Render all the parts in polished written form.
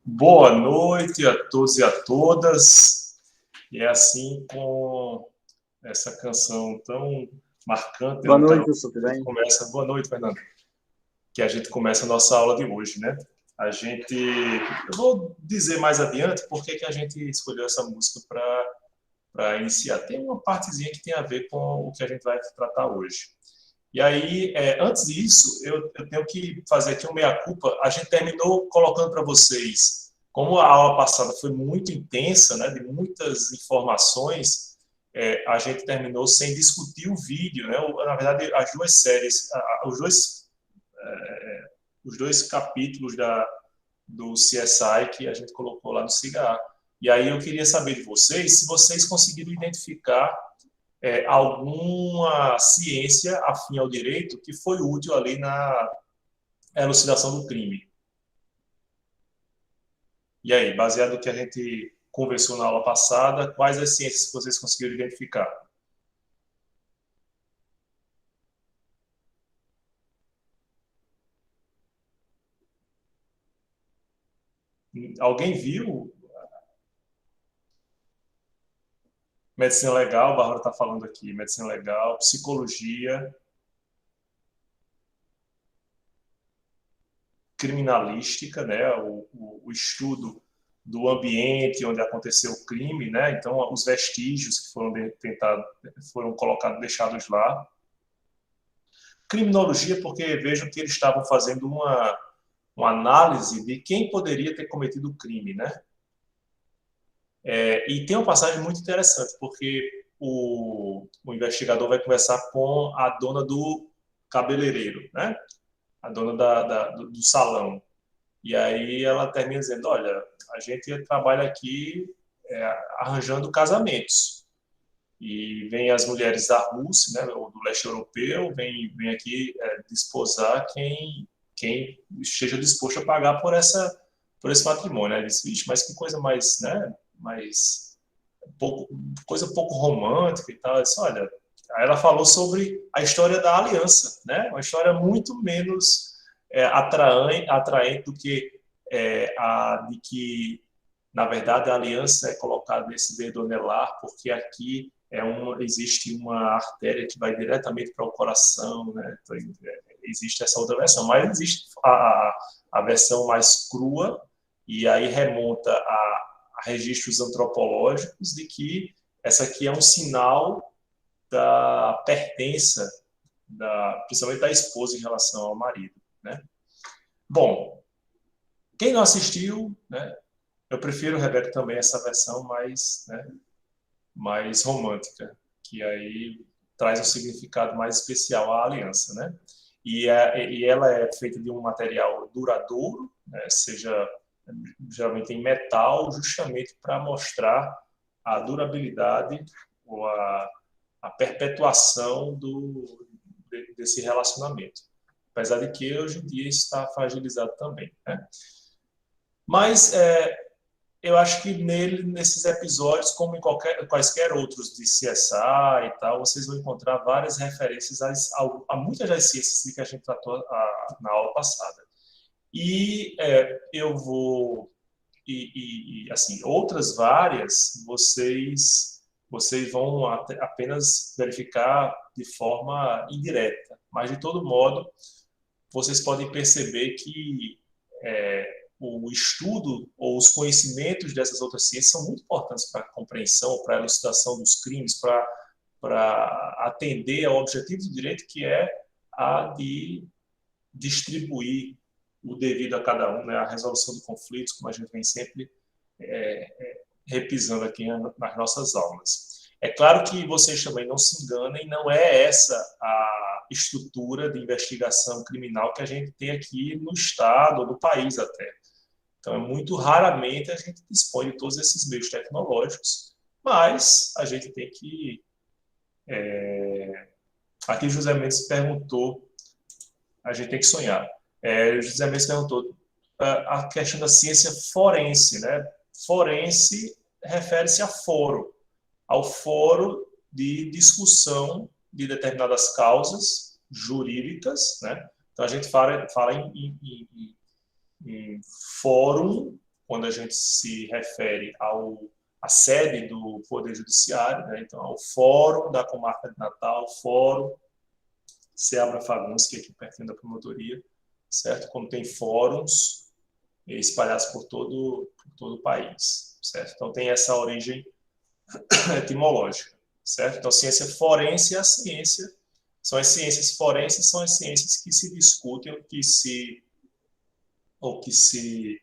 Boa noite a todos e a todas. E é assim com essa canção tão marcante, Boa Ana, noite, Wilson, tudo a gente bem? começa. Boa noite, Fernando. Que a gente começa a nossa aula de hoje, né? Eu vou dizer mais adiante por que a gente escolheu essa música para iniciar. Tem uma partezinha que tem a ver com o que a gente vai tratar hoje. E aí, antes disso, eu tenho que fazer aqui um meia-culpa. A gente terminou colocando para vocês, como a aula passada foi muito intensa, né, de muitas informações, a gente terminou sem discutir o vídeo, né? Na verdade, as duas séries, os dois capítulos do CSI que a gente colocou lá no CIGA. E aí eu queria saber de vocês se vocês conseguiram identificar alguma ciência afim ao direito que foi útil ali na elucidação do crime. E aí, baseado no que a gente conversou na aula passada, quais as ciências que vocês conseguiram identificar? Alguém viu? Medicina legal, a Bárbara está falando aqui, medicina legal, psicologia, criminalística, né, o estudo do ambiente onde aconteceu o crime, né, então os vestígios que foram colocados, deixados lá. Criminologia, porque vejam que eles estavam fazendo uma análise de quem poderia ter cometido o crime, né? E tem uma passagem muito interessante, porque o investigador vai conversar com a dona do cabeleireiro, né? A dona do salão. E aí ela termina dizendo, olha, a gente trabalha aqui arranjando casamentos. E vem as mulheres da Rússia, né, ou do leste europeu, vem aqui desposar quem esteja disposto a pagar por esse matrimônio. Né? Disse, mas que coisa mais, né, mais coisa pouco romântica e tal. Eu disse, olha, aí ela falou sobre a história da aliança, né? Uma história muito menos atraente do que a de que, na verdade, a aliança é colocada nesse dedo anelar, porque aqui existe uma artéria que vai diretamente para o coração, né? Então, existe essa outra versão, mas existe a versão mais crua, e aí remonta a registros antropológicos de que essa aqui é um sinal da pertença, principalmente da esposa em relação ao marido, né? Bom, quem não assistiu, né, eu prefiro, Rebeca, também essa versão mais romântica, que aí traz um significado mais especial à aliança, né? E ela é feita de um material duradouro, né, seja geralmente em metal, justamente para mostrar a durabilidade ou a perpetuação desse relacionamento. Apesar de que hoje em dia está fragilizado também, né? Mas eu acho que nesses episódios, como em quaisquer outros de CSI e tal, vocês vão encontrar várias referências a muitas das ciências que a gente tratou na aula passada. E eu vou assim, outras várias vocês vão apenas verificar de forma indireta, mas de todo modo vocês podem perceber que o estudo ou os conhecimentos dessas outras ciências são muito importantes para a compreensão, para a elucidação dos crimes, para atender ao objetivo do direito, que é a de distribuir o devido a cada um, né, a resolução de conflitos, como a gente vem sempre repisando aqui nas nossas aulas. É claro que vocês também não se enganem, não é essa a estrutura de investigação criminal que a gente tem aqui no Estado ou no país até. Então, muito raramente a gente dispõe de todos esses meios tecnológicos, mas a gente tem que... Aqui José Mendes perguntou, a gente tem que sonhar. José Mendes perguntou a questão da ciência forense, né? Forense refere-se a foro, ao foro de discussão de determinadas causas jurídicas, né? Então a gente fala em fórum quando a gente se refere à sede do Poder Judiciário, né? Então, ao Fórum da Comarca de Natal, Fórum Seabra Fagundes, que é aqui pertinho da promotoria, certo? Como tem fóruns espalhados por todo o país, certo? Então, tem essa origem etimológica, certo? Então, ciência forense é a ciência, são as ciências forenses, são as ciências que se discutem, ou que se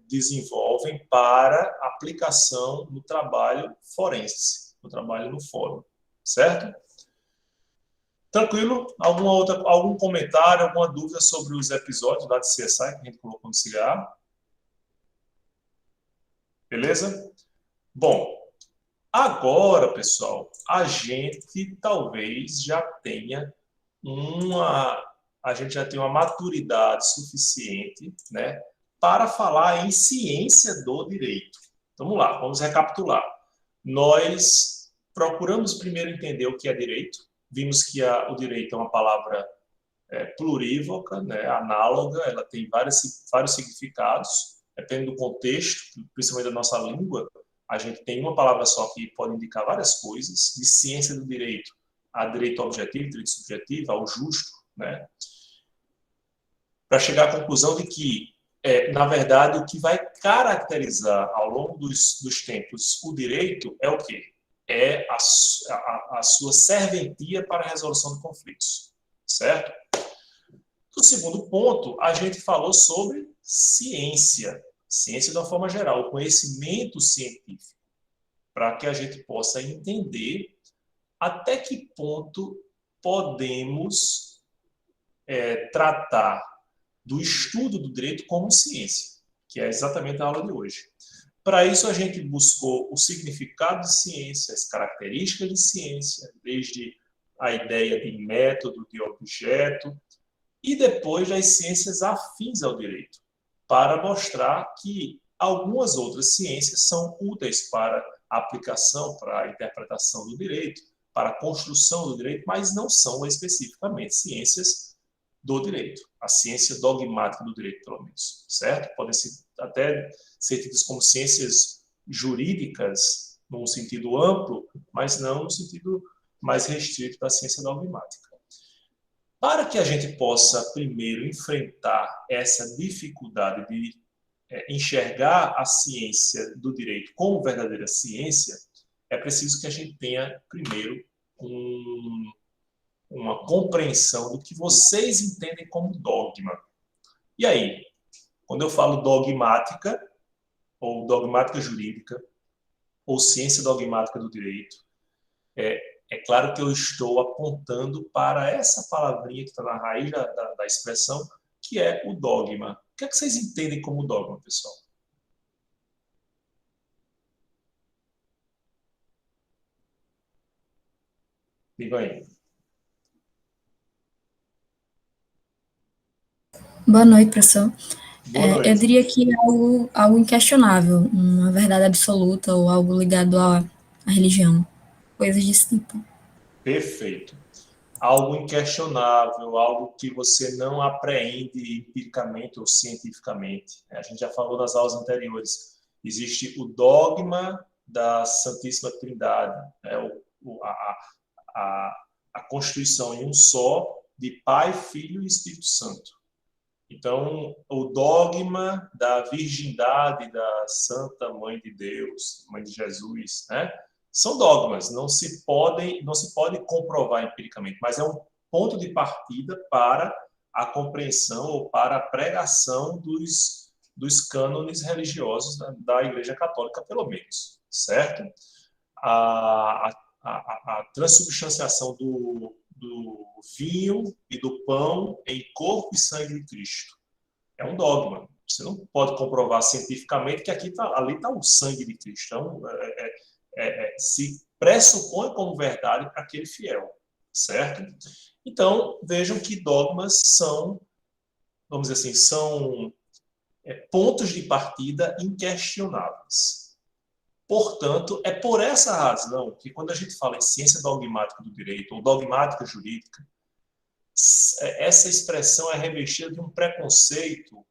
desenvolvem para aplicação no trabalho forense, no trabalho no fórum, certo? Tranquilo? Algum comentário, alguma dúvida sobre os episódios lá de CSI que a gente colocou no cigarro? Beleza? Bom, agora, pessoal, a gente talvez já tenha uma maturidade suficiente, né, para falar em ciência do direito. Vamos lá, vamos recapitular. Nós procuramos primeiro entender o que é direito, vimos que o direito é uma palavra plurívoca, né, análoga, ela tem vários significados, depende do contexto, principalmente da nossa língua, a gente tem uma palavra só que pode indicar várias coisas, de ciência do direito a direito objetivo, direito subjetivo, ao justo, né, para chegar à conclusão de que, na verdade, o que vai caracterizar ao longo dos tempos o direito é o quê? É a sua serventia para a resolução de conflitos, certo? No segundo ponto, a gente falou sobre ciência, ciência de uma forma geral, o conhecimento científico, para que a gente possa entender até que ponto podemos tratar do estudo do direito como ciência, que é exatamente a aula de hoje. Para isso, a gente buscou o significado de ciência, as características de ciência, desde a ideia de método, de objeto, e depois das ciências afins ao direito, para mostrar que algumas outras ciências são úteis para a aplicação, para a interpretação do direito, para a construção do direito, mas não são especificamente ciências do direito, a ciência dogmática do direito, pelo menos, certo? Podem até ser tidas como ciências jurídicas, num sentido amplo, mas não no sentido mais restrito da ciência dogmática. Para que a gente possa, primeiro, enfrentar essa dificuldade de enxergar a ciência do direito como verdadeira ciência, é preciso que a gente tenha, primeiro, uma compreensão do que vocês entendem como dogma. E aí, quando eu falo dogmática, ou dogmática jurídica, ou ciência dogmática do direito, é claro que eu estou apontando para essa palavrinha que está na raiz da expressão, que é o dogma. O que é que vocês entendem como dogma, pessoal? Diga aí. Boa noite, professor. Boa Eu noite. diria que é algo inquestionável, uma verdade absoluta ou algo ligado à religião, coisas desse tipo. Perfeito. Algo inquestionável, algo que você não apreende empiricamente ou cientificamente. A gente já falou nas aulas anteriores. Existe o dogma da Santíssima Trindade, né? a constituição em um só de Pai, Filho e Espírito Santo. Então, o dogma da virgindade da Santa Mãe de Deus, Mãe de Jesus, né? São dogmas, não se pode comprovar empiricamente, mas é um ponto de partida para a compreensão ou para a pregação dos cânones religiosos da Igreja Católica, pelo menos, certo? A transubstanciação do vinho e do pão em corpo e sangue de Cristo. É um dogma. Você não pode comprovar cientificamente que ali está o sangue de Cristo. Então, se pressupõe como verdade para aquele fiel, certo? Então, vejam que dogmas são, vamos dizer assim, são pontos de partida inquestionáveis. Portanto, é por essa razão que quando a gente fala em ciência dogmática do direito ou dogmática jurídica, essa expressão é revestida de um preconceito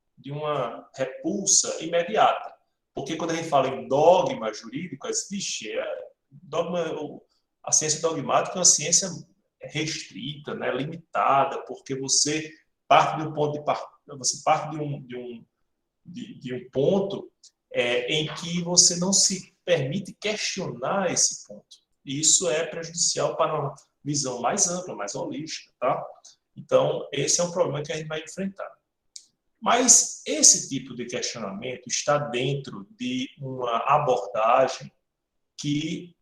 repulsa imediata. Porque quando a gente fala em dogma jurídico, a ciência dogmática é uma ciência restrita, né, limitada, porque você parte de um ponto você parte de um ponto em que você não se permite questionar esse ponto. E isso é prejudicial para uma visão mais ampla, mais holística, tá? Então, esse é um problema que a gente vai enfrentar. Mas esse tipo de questionamento está dentro de uma abordagem que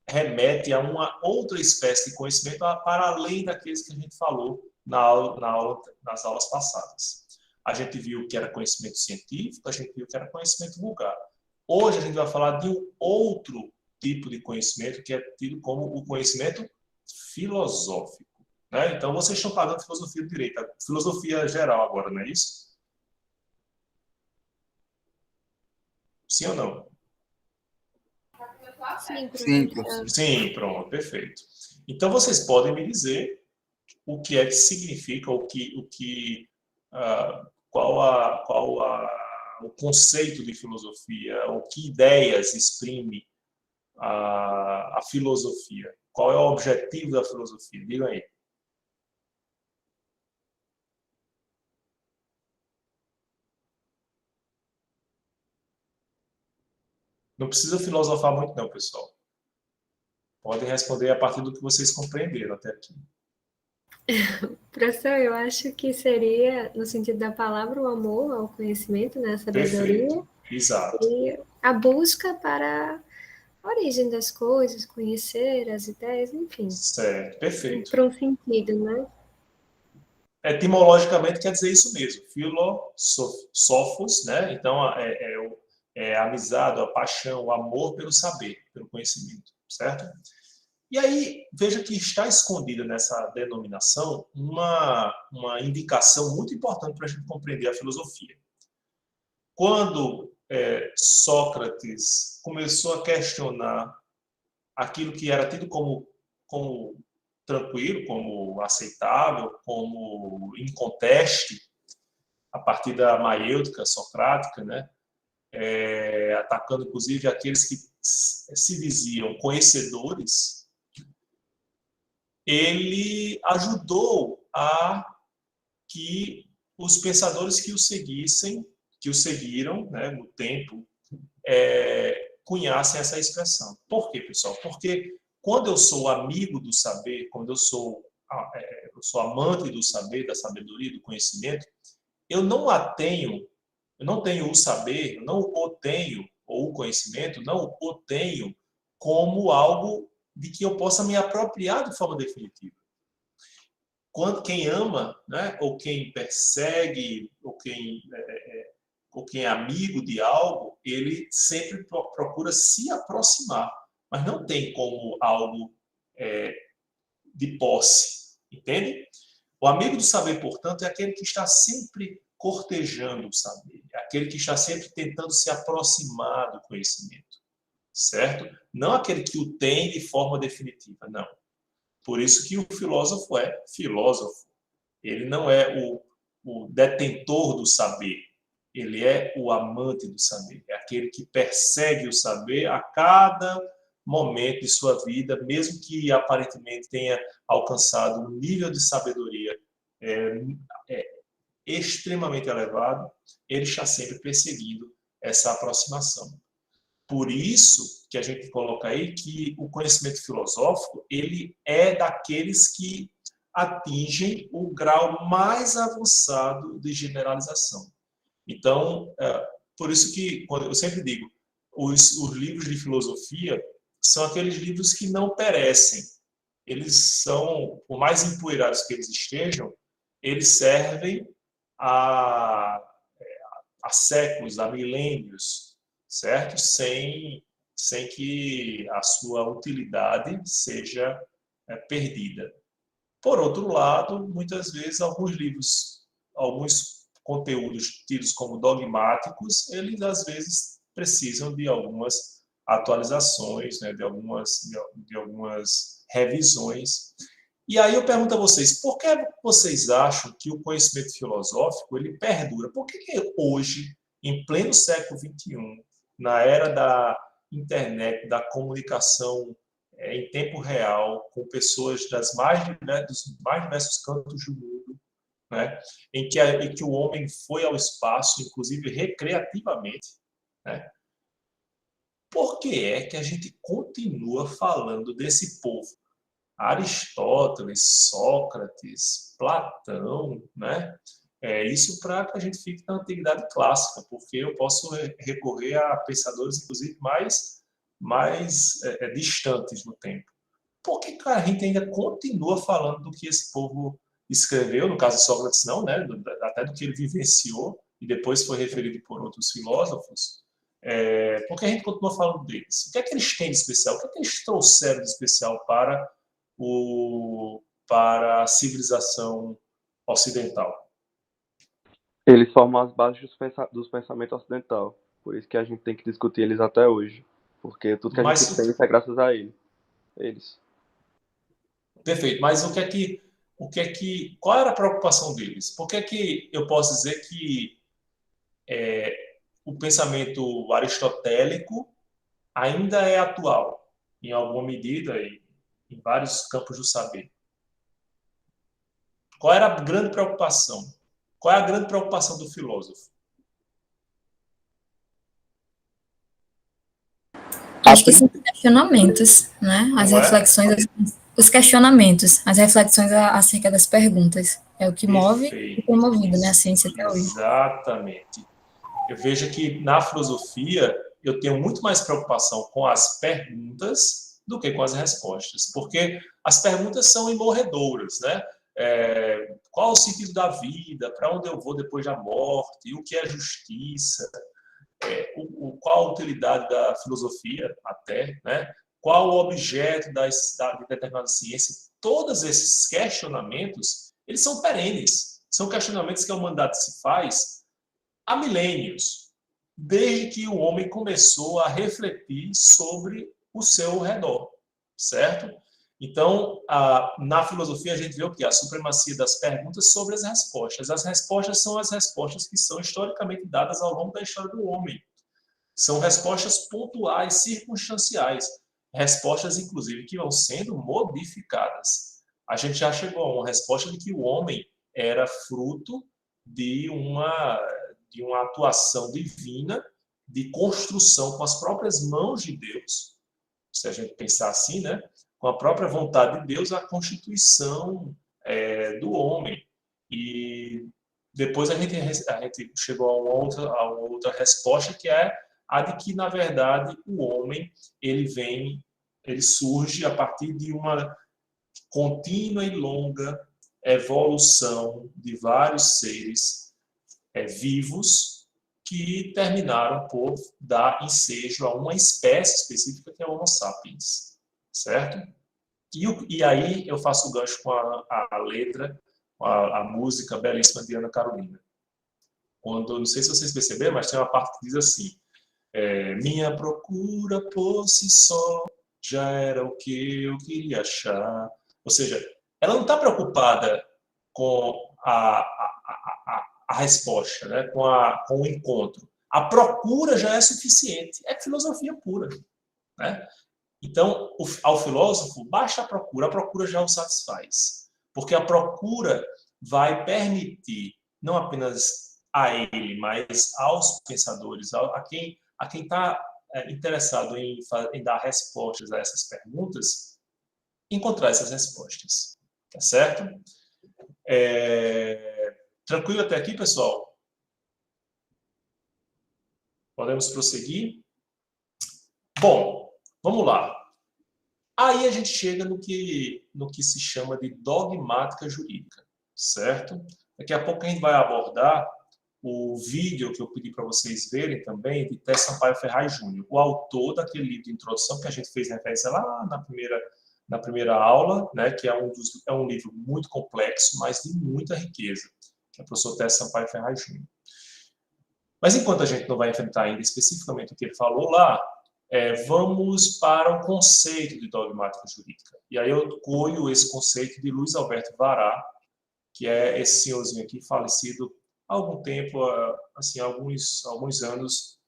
remete a uma outra espécie de conhecimento para além daqueles que a gente falou nas aulas passadas. A gente viu que era conhecimento científico, a gente viu que era conhecimento vulgar. Hoje a gente vai falar de um outro tipo de conhecimento que é tido como o conhecimento filosófico. Né? Então, vocês estão pagando filosofia do direito, filosofia geral agora, não é isso? Sim ou não? Sim, Sim, professor. professor. Sim, pronto, perfeito. Então, vocês podem me dizer o que é que significa, o conceito de filosofia, o que ideias exprime a filosofia. Qual é o objetivo da filosofia? Diga aí. Não precisa filosofar muito não, pessoal. Podem responder a partir do que vocês compreenderam até aqui. Professor, eu acho que seria, no sentido da palavra, o amor ao conhecimento, né, a sabedoria. Perfeito. Exato. E a busca para a origem das coisas, conhecer as ideias, enfim. Certo, perfeito. Para um sentido, né? Etimologicamente quer dizer isso mesmo. Filosofos, né? Então a amizade, a paixão, o amor pelo saber, pelo conhecimento, certo? E aí, veja que está escondida nessa denominação uma indicação muito importante para a gente compreender a filosofia. Quando Sócrates começou a questionar aquilo que era tido como tranquilo, como aceitável, como inconteste, a partir da maiêutica socrática, né? Atacando inclusive aqueles que se diziam conhecedores, ele ajudou a que os pensadores que o seguiram, né, no tempo, cunhassem essa expressão. Por quê, pessoal? Porque quando eu sou amigo do saber, quando eu sou amante do saber, da sabedoria, do conhecimento, eu não tenho o saber, não o tenho, ou o conhecimento, não o tenho como algo de que eu possa me apropriar de forma definitiva. Quem ama, né, ou quem persegue, ou quem é amigo de algo, ele sempre procura se aproximar, mas não tem como algo de posse, entende? O amigo do saber, portanto, é aquele que está sempre cortejando o saber, é aquele que está sempre tentando se aproximar do conhecimento, certo? Não aquele que o tem de forma definitiva, não. Por isso que o filósofo é filósofo. Ele não é o detentor do saber, ele é o amante do saber, é aquele que persegue o saber a cada momento de sua vida, mesmo que aparentemente tenha alcançado um nível de sabedoria extremamente elevado, ele está sempre perseguindo essa aproximação. Por isso que a gente coloca aí que o conhecimento filosófico ele é daqueles que atingem o grau mais avançado de generalização. Então, por isso que eu sempre digo, os livros de filosofia são aqueles livros que não perecem. Eles são, por mais empoeirados que eles estejam, eles servem há séculos, há milênios, certo? Sem que a sua utilidade seja perdida. Por outro lado, muitas vezes alguns conteúdos tidos como dogmáticos, eles às vezes precisam de algumas atualizações, né, de algumas revisões. E aí eu pergunto a vocês, por que vocês acham que o conhecimento filosófico ele perdura? Por que hoje, em pleno século XXI, na era da internet, da comunicação em tempo real, com pessoas dos mais diversos cantos do mundo, né, em que o homem foi ao espaço, inclusive recreativamente, né, por que é que a gente continua falando desse povo? Aristóteles, Sócrates, Platão, né? Isso para que a gente fique na antiguidade clássica, porque eu posso recorrer a pensadores, inclusive, mais distantes no tempo. Por que a gente ainda continua falando do que esse povo escreveu, no caso de Sócrates não, né? Até do que ele vivenciou, e depois foi referido por outros filósofos, por que a gente continua falando deles? O que é que eles têm de especial? O que é que eles trouxeram de especial para a civilização ocidental? Eles formam as bases dos pensamentos ocidental. Por isso que a gente tem que discutir eles até hoje. Porque tudo que a gente pensa é graças a eles. Perfeito. Mas qual era a preocupação deles? Por que eu posso dizer que o pensamento aristotélico ainda é atual, em alguma medida, em vários campos do saber? Qual era a grande preocupação? Qual é a grande preocupação do filósofo? Acho que são questionamentos, né? As reflexões, os questionamentos, as reflexões acerca das perguntas. É o que move e tem movido, né, a ciência até hoje. Exatamente. Eu vejo que na filosofia eu tenho muito mais preocupação com as perguntas do que com as respostas, porque as perguntas são imorredoras, né? Qual o sentido da vida? Para onde eu vou depois da morte? O que é justiça? Qual a utilidade da filosofia até, né? Qual o objeto de determinada ciência? Todos esses questionamentos, eles são perenes. São questionamentos que a humanidade se faz há milênios, desde que o homem começou a refletir sobre o seu redor, certo? Então, na filosofia, a gente vê o quê? A supremacia das perguntas sobre as respostas. As respostas são as respostas que são historicamente dadas ao longo da história do homem. São respostas pontuais, circunstanciais. Respostas, inclusive, que vão sendo modificadas. A gente já chegou a uma resposta de que o homem era fruto de uma atuação divina, de construção com as próprias mãos de Deus, se a gente pensar assim, né? Com a própria vontade de Deus, a constituição do homem. E depois a gente chegou a uma outra resposta, que é a de que, na verdade, o homem ele surge a partir de uma contínua e longa evolução de vários seres vivos que terminaram por dar ensejo a uma espécie específica que é o Homo sapiens, certo? E aí eu faço o gancho com a letra, a música belíssima de Ana Carolina. Não sei se vocês perceberam, mas tem uma parte que diz assim: minha procura por si só já era o que eu queria achar. Ou seja, ela não está preocupada com a resposta, né? com o encontro. A procura já é suficiente. É filosofia pura, né? Então, ao filósofo, basta a procura já o satisfaz. Porque a procura vai permitir, não apenas a ele, mas aos pensadores, a quem está interessado em dar respostas a essas perguntas, encontrar essas respostas. Tá certo? Tranquilo até aqui, pessoal? Podemos prosseguir? Bom, vamos lá. Aí a gente chega no que se chama de dogmática jurídica, certo? Daqui a pouco a gente vai abordar o vídeo que eu pedi para vocês verem também, de Té Sampaio Ferraz Júnior, o autor daquele livro de introdução que a gente fez referência lá na primeira aula, né, que é um livro muito complexo, mas de muita riqueza, que é o professor Té Sampaio Ferraz Júnior. Mas enquanto a gente não vai enfrentar ainda especificamente o que ele falou lá, vamos para o conceito de dogmática jurídica. E aí eu colho esse conceito de Luiz Alberto Vará, que é esse senhorzinho aqui, falecido há algum tempo, assim, alguns anos,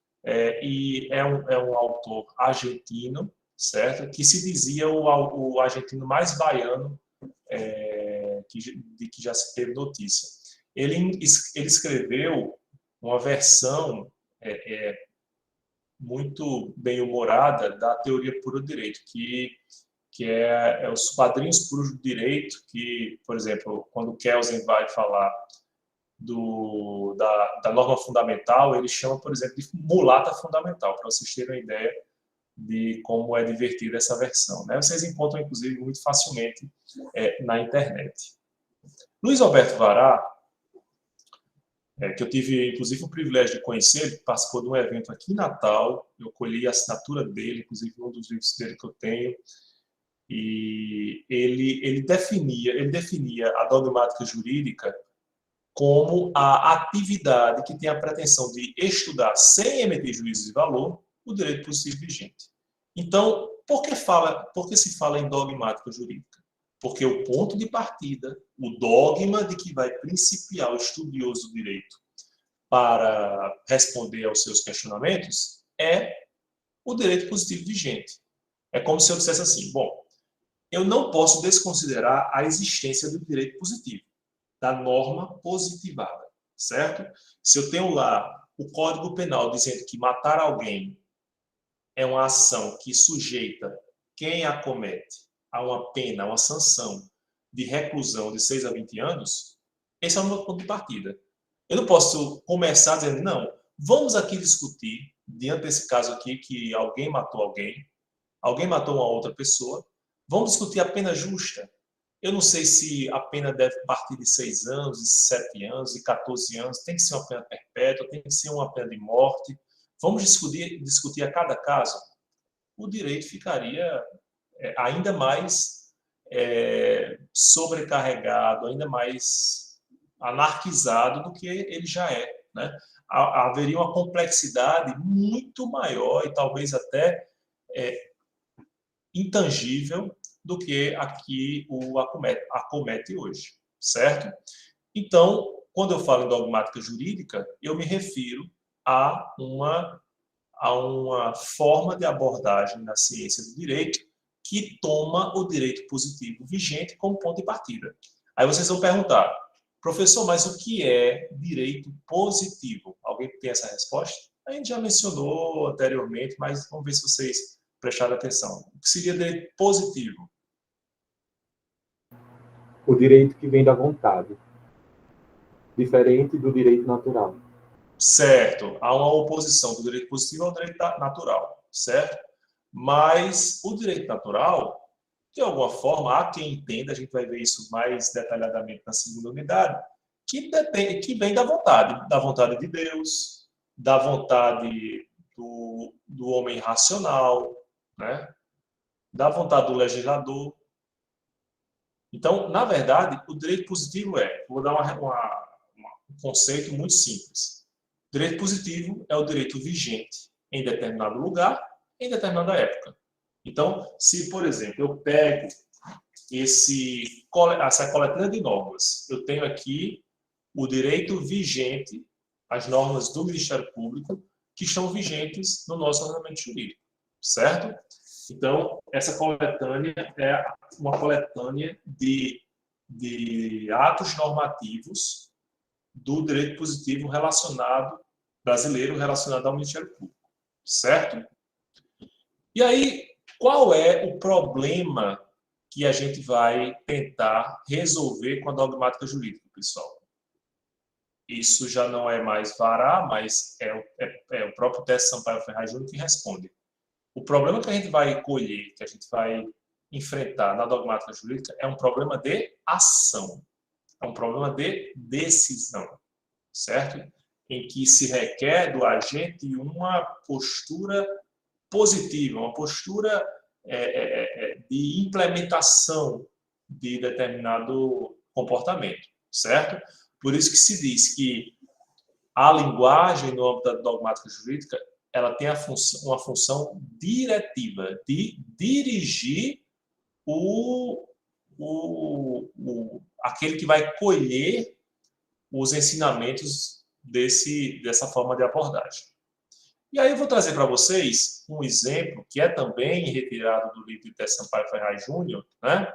e é um autor argentino, certo? Que se dizia o argentino mais baiano de que já se teve notícia. Ele escreveu uma versão muito bem-humorada da teoria pura do direito, que é os quadrinhos puros do direito, que, por exemplo, quando Kelsen vai falar da norma fundamental, ele chama, por exemplo, de mulata fundamental, para vocês terem uma ideia de como é divertida essa versão, né? Vocês encontram, inclusive, muito facilmente na internet. Luiz Alberto Vará, que eu tive, inclusive, o privilégio de conhecer, ele participou de um evento aqui em Natal, eu colhi a assinatura dele, inclusive um dos livros dele que eu tenho, e ele definia a dogmática jurídica como a atividade que tem a pretensão de estudar, sem emitir juízos de valor, o direito positivo vigente. Então, por que se fala em dogmática jurídica? Porque o ponto de partida, o dogma de que vai principiar o estudioso do direito para responder aos seus questionamentos é o direito positivo vigente. É como se eu dissesse assim, bom, eu não posso desconsiderar a existência do direito positivo, da norma positivada, certo? Se eu tenho lá o Código Penal dizendo que matar alguém é uma ação que sujeita quem a comete a uma pena, a uma sanção de reclusão de 6 a 20 anos, esse é o meu ponto de partida. Eu não posso começar dizendo, não, vamos aqui discutir, diante desse caso aqui, que alguém matou uma outra pessoa, vamos discutir a pena justa. Eu não sei se a pena deve partir de 6 anos, de 7 anos, de 14 anos, tem que ser uma pena perpétua, tem que ser uma pena de morte. Vamos discutir a cada caso. O direito ficaria ainda mais sobrecarregado, ainda mais anarquizado do que ele já é, né? Haveria uma complexidade muito maior e talvez até intangível do que aqui o acomete hoje, certo? Então, quando eu falo em dogmática jurídica, eu me refiro a uma forma de abordagem na ciência do direito que toma o direito positivo vigente como ponto de partida. Aí vocês vão perguntar, professor, mas o que é direito positivo? Alguém tem essa resposta? A gente já mencionou anteriormente, mas vamos ver se vocês prestaram atenção. O que seria direito positivo? O direito que vem da vontade, diferente do direito natural. Certo. Há uma oposição do direito positivo ao direito natural, certo? Mas o direito natural, de alguma forma, há quem entenda, a gente vai ver isso mais detalhadamente na segunda unidade, que vem da vontade de Deus, da vontade do homem racional, né? Da vontade do legislador. Então, na verdade, o direito positivo vou dar um conceito muito simples. O direito positivo é o direito vigente em determinado lugar, em determinada época. Então, se, por exemplo, eu pego essa coletânea de normas, eu tenho aqui o direito vigente, as normas do Ministério Público, que estão vigentes no nosso ordenamento jurídico, certo? Então, essa coletânea é uma coletânea de atos normativos do direito positivo brasileiro relacionado ao Ministério Público, certo? E aí, qual é o problema que a gente vai tentar resolver com a dogmática jurídica, pessoal? Isso já não é mais Vará, mas é o próprio Tércio Sampaio Ferraz Júnior que responde. O problema que a gente vai colher, que a gente vai enfrentar na dogmática jurídica, é um problema de ação, é um problema de decisão, certo? Em que se requer do agente uma postura positiva, uma postura de implementação de determinado comportamento, certo? Por isso que se diz que a linguagem no âmbito da dogmática jurídica ela tem uma função diretiva, de dirigir aquele que vai colher os ensinamentos dessa forma de abordagem. E aí eu vou trazer para vocês um exemplo que é também retirado do livro de Té Sampaio Ferraz Júnior, né?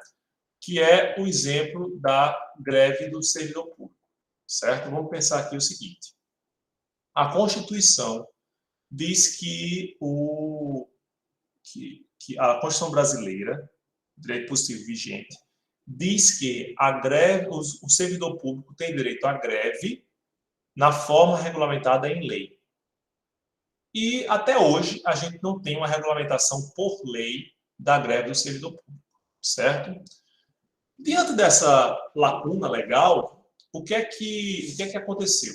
Que é o exemplo da greve do servidor público, certo? Vamos pensar aqui o seguinte. A Constituição diz que a Constituição brasileira, direito positivo vigente, diz que a greve, o servidor público tem direito à greve na forma regulamentada em lei. E até hoje a gente não tem uma regulamentação por lei da greve do servidor público, certo? Diante dessa lacuna legal, o que é que aconteceu?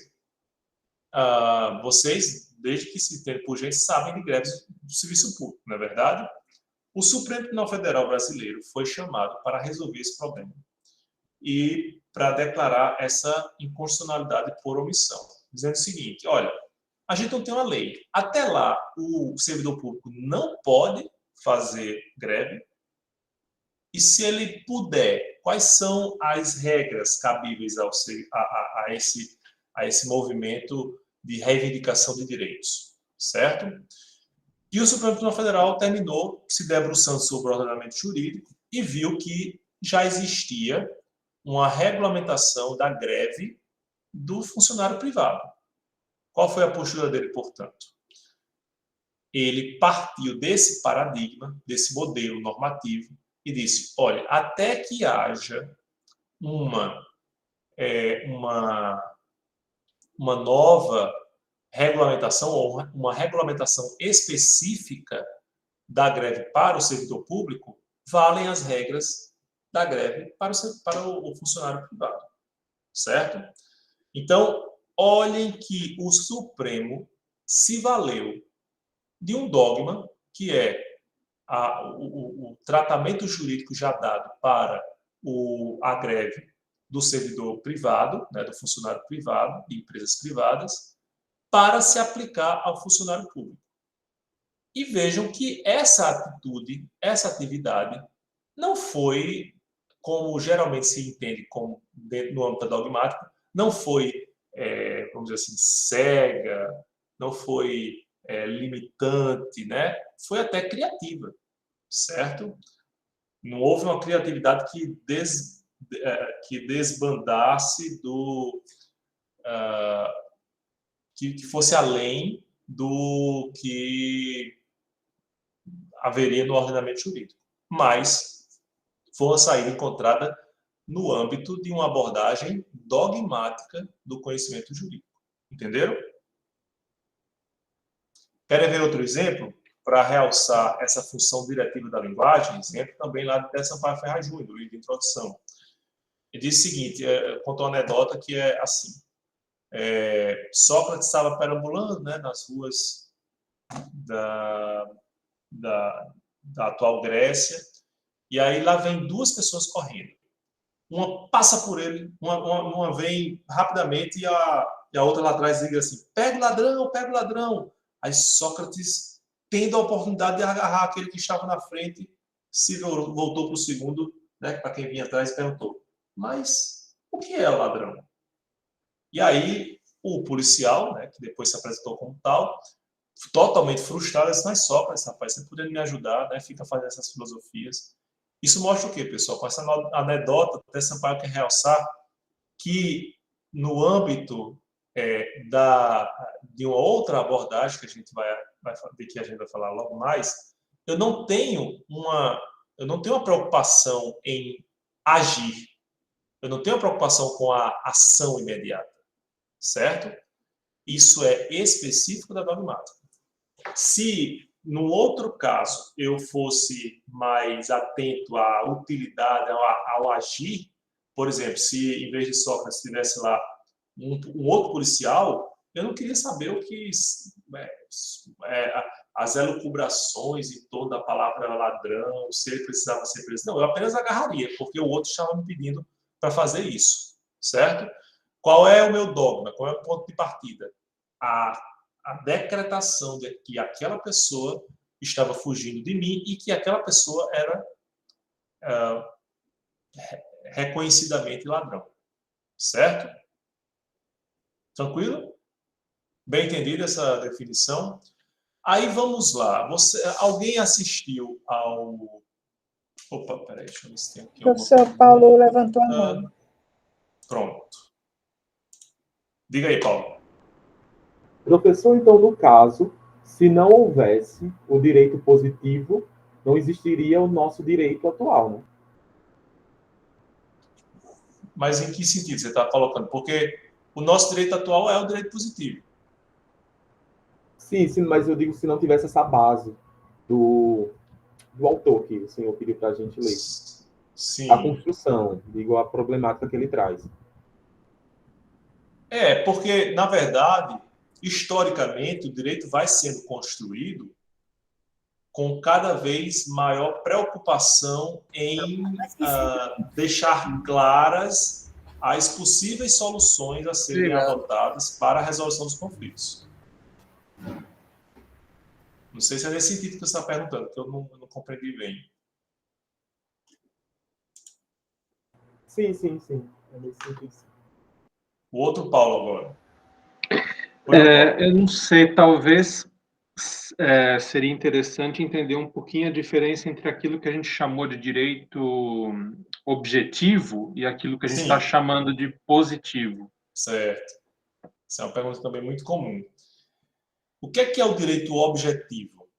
Vocês, desde que se tem por gente, sabem de greves do serviço público, não é verdade? O Supremo Tribunal Federal brasileiro foi chamado para resolver esse problema e para declarar essa inconstitucionalidade por omissão, dizendo o seguinte: olha, a gente não tem uma lei. Até lá, o servidor público não pode fazer greve. E se ele puder, quais são as regras cabíveis a esse movimento de reivindicação de direitos, certo? E o Supremo Tribunal Federal terminou se debruçando sobre o ordenamento jurídico e viu que já existia uma regulamentação da greve do funcionário privado. Qual foi a postura dele, portanto? Ele partiu desse paradigma, desse modelo normativo, e disse: olha, até que haja uma nova regulamentação, ou uma regulamentação específica da greve para o servidor público, valem as regras da greve para o funcionário privado, certo? Então, olhem que o Supremo se valeu de um dogma que é o tratamento jurídico já dado para a greve do servidor privado, né, do funcionário privado, de empresas privadas, para se aplicar ao funcionário público. E vejam que essa atitude, essa atividade, não foi, como geralmente se entende no âmbito dogmático, não foi, vamos dizer assim, cega, não foi limitante, né? Foi até criativa, certo? Não houve uma criatividade que desbandasse que fosse além do que haveria no ordenamento jurídico. Mas foi uma saída encontrada no âmbito de uma abordagem dogmática do conhecimento jurídico. Entenderam? Querem ver outro exemplo? Para realçar essa função diretiva da linguagem, exemplo também lá de Té Sampaio Ferraz Júnior, do livro de introdução. Ele diz o seguinte, contou uma anedota que é assim: Sócrates estava perambulando, né, nas ruas da atual Grécia, e aí lá vem duas pessoas correndo. Uma passa por ele, uma vem rapidamente e a outra lá atrás diz assim: pega o ladrão, pega o ladrão. Aí Sócrates, tendo a oportunidade de agarrar aquele que estava na frente, se voltou para o segundo, né, para quem vinha atrás, e perguntou: mas o que é o ladrão? E aí o policial, né, que depois se apresentou como tal, totalmente frustrado, disse: mas Sócrates, rapaz, você poderia me ajudar, né? Fica fazendo essas filosofias. Isso mostra o quê, pessoal? Com essa anedota, Té Sampaio quer realçar que no âmbito de uma outra abordagem que a gente que a gente vai falar logo mais, eu não tenho uma preocupação em agir. Eu não tenho uma preocupação com a ação imediata, certo? Isso é específico da dogmática. Se, no outro caso, eu fosse mais atento à utilidade, ao agir, por exemplo, se em vez de Sócrates tivesse lá um outro policial, eu não queria saber o que as elucubrações em torno da palavra ladrão, se ele precisava ser preso. Não, eu apenas agarraria, porque o outro estava me pedindo para fazer isso, certo? Qual é o meu dogma? Qual é o ponto de partida? A a decretação de que aquela pessoa estava fugindo de mim e que aquela pessoa era reconhecidamente ladrão. Certo? Tranquilo? Bem entendido essa definição? Aí vamos lá. Alguém assistiu ao... Opa, peraí, deixa eu ver se tem aqui. O professor Paulo levantou a mão. Pronto. Diga aí, Paulo. Professor, então, no caso, se não houvesse o direito positivo, não existiria o nosso direito atual, né? Mas em que sentido você está colocando? Porque o nosso direito atual é o direito positivo. Sim, mas eu digo se não tivesse essa base do autor que o senhor pediu para a gente ler. Sim. A construção, digo, a problemática que ele traz. Porque, na verdade, historicamente, o direito vai sendo construído com cada vez maior preocupação em deixar claras as possíveis soluções a serem adotadas para a resolução dos conflitos. Não sei se é nesse sentido que você está perguntando, porque eu não compreendi bem. Sim. É nesse sentido. O outro Paulo agora. Eu não sei, talvez seria interessante entender um pouquinho a diferença entre aquilo que a gente chamou de direito objetivo e aquilo que a gente está chamando de positivo. Certo. Essa é uma pergunta também muito comum. O que é o direito objetivo?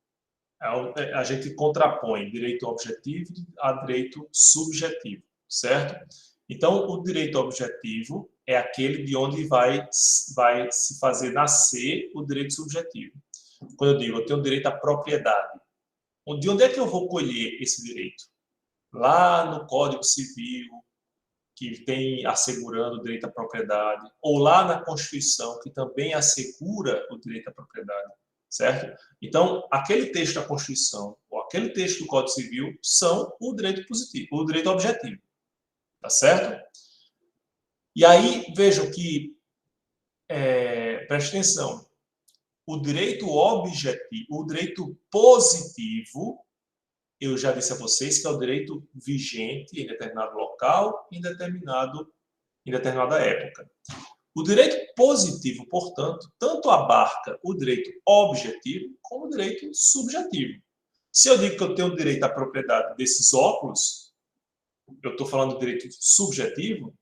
A gente contrapõe direito objetivo a direito subjetivo, certo? Então, o direito objetivo é aquele de onde vai se fazer nascer o direito subjetivo. Quando eu digo, eu tenho direito à propriedade, de onde é que eu vou colher esse direito? Lá no Código Civil, que tem assegurando o direito à propriedade, ou lá na Constituição, que também assegura o direito à propriedade, certo? Então, aquele texto da Constituição ou aquele texto do Código Civil são o direito positivo, o direito objetivo, tá certo? E aí, vejam que, preste atenção, o direito objetivo, o direito positivo, eu já disse a vocês que é o direito vigente em determinado local, em determinada época. O direito positivo, portanto, tanto abarca o direito objetivo como o direito subjetivo. Se eu digo que eu tenho direito à propriedade desses óculos, eu estou falando do direito subjetivo,